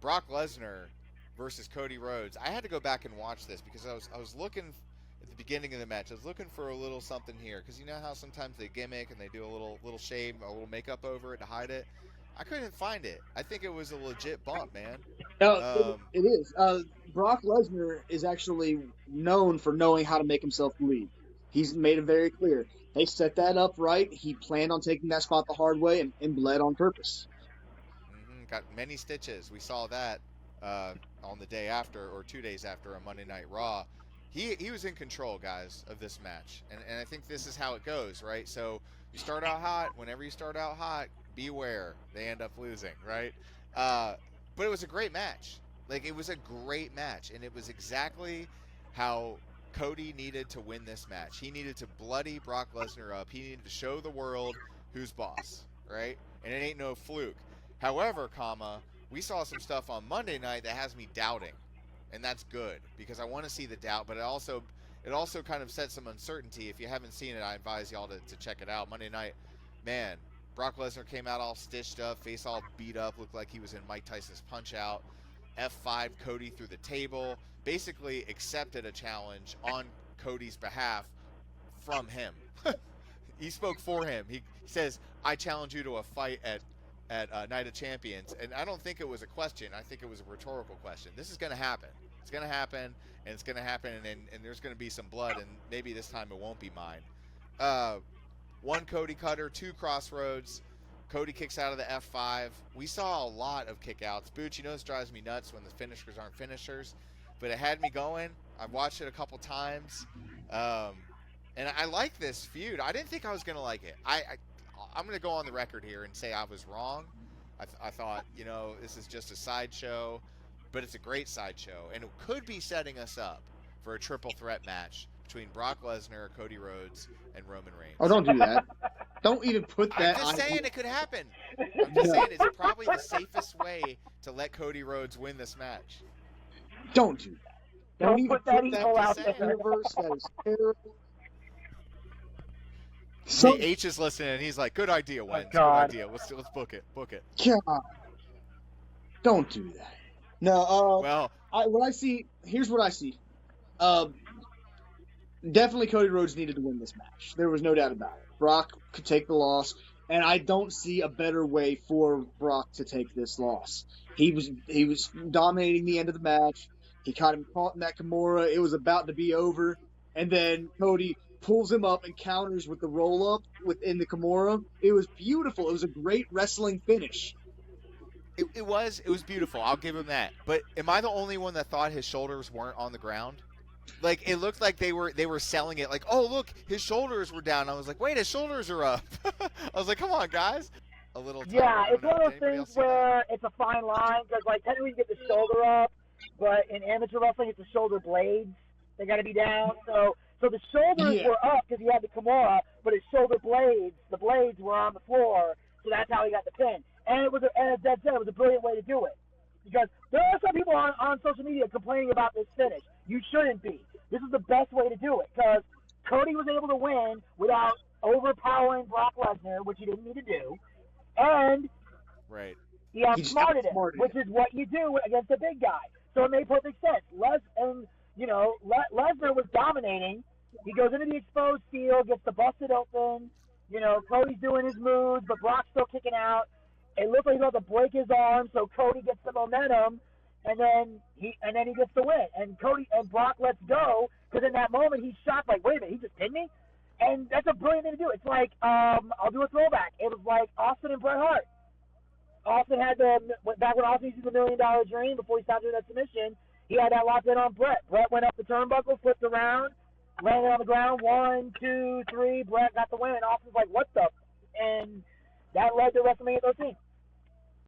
Brock Lesnar versus Cody Rhodes. I had to go back and watch this because I was looking at the beginning of the match. I was looking for a little something here because you know how sometimes they gimmick and they do a little shave, a little makeup over it to hide it. I couldn't find it. I think it was a legit bump, man. It is. Brock Lesnar is actually known for knowing how to make himself bleed. He's made it very clear. They set that up right. He planned on taking that spot the hard way and bled on purpose. Got many stitches. We saw that on the day after or 2 days after on Monday Night Raw. He was in control, guys, of this match. And I think this is how it goes, right? So you start out hot. Whenever you start out hot, beware. They end up losing, right? But it was a great match. Like, it was a great match. And it was exactly how Cody needed to win this match. He needed to bloody Brock Lesnar up. He needed to show the world who's boss, right? And it ain't no fluke. However, we saw some stuff on Monday night that has me doubting. And that's good because I want to see the doubt, but it also kind of sets some uncertainty. If you haven't seen it, I advise y'all to check it out. Monday night, man, Brock Lesnar came out all stitched up, face all beat up, looked like he was in Mike Tyson's Punch-Out. F5 Cody through the table, basically accepted a challenge on Cody's behalf from him. He spoke for him. He says, I challenge you to a fight at Night of Champions. And I don't think it was a question. I think it was a rhetorical question. This is going to happen. It's going to happen, and it's going to happen, and there's going to be some blood, and maybe this time it won't be mine. One Cody cutter, two crossroads. Cody kicks out of the F5. We saw a lot of kickouts. Booch, you know this drives me nuts when the finishers aren't finishers, but it had me going. I've watched it a couple times, and I like this feud. I didn't think I was going to like it. I'm going to go on the record here and say I was wrong. I thought, this is just a sideshow, but it's a great sideshow, and it could be setting us up for a triple threat match between Brock Lesnar, Cody Rhodes, and Roman Reigns. Oh, don't do that. Don't even put that. I'm just saying it could happen. I'm just saying it's probably the safest way to let Cody Rhodes win this match. Don't do that. Don't even put that evil out there. Universe. That is terrible. See, H is listening, and he's like, "Good idea, Wentz. Good idea. Let's book it. Book it." God, don't do that. No. Here's what I see. Definitely Cody Rhodes needed to win this match. There was no doubt about it. Brock could take the loss, and I don't see a better way for Brock to take this loss. He was dominating the end of the match. He caught him caught in that Kimura. It was about to be over, and then Cody pulls him up and counters with the roll-up within the Kimura. It was beautiful. It was a great wrestling finish. It was beautiful. I'll give him that. But am I the only one that thought his shoulders weren't on the ground? Like, it looked like they were selling it like, oh, look, his shoulders were down. I was like, wait, his shoulders are up. I was like, come on, guys. A little time. Yeah, it's one of those things where it's a fine line because, like, technically you get the shoulder up, but in amateur wrestling it's the shoulder blades. They got to be down. So the shoulders were up because he had the Kimura, but his shoulder blades, the blades were on the floor, so that's how he got the pin. And it was a brilliant way to do it. Because there are some people on social media complaining about this finish. You shouldn't be. This is the best way to do it because Cody was able to win without overpowering Brock Lesnar, which he didn't need to do, and he outsmarted him, which is what you do against a big guy. So it made perfect sense. Lesnar was dominating. He goes into the exposed field, gets the busted open. Cody's doing his moves, but Brock's still kicking out. It looked like he's about to break his arm, so Cody gets the momentum, and then he gets the win. And Brock lets go because in that moment he's shocked, like, wait a minute, he just pinned me? And that's a brilliant thing to do. It's like I'll do a throwback. It was like Austin and Bret Hart. Austin had back when Austin used the $1 Million Dream before he stopped doing that submission. He had that locked in on Bret. Bret went up the turnbuckle, flipped around, landed on the ground. 1, 2, 3. Bret got the win. Austin's like, what the? And that led to WrestleMania 13.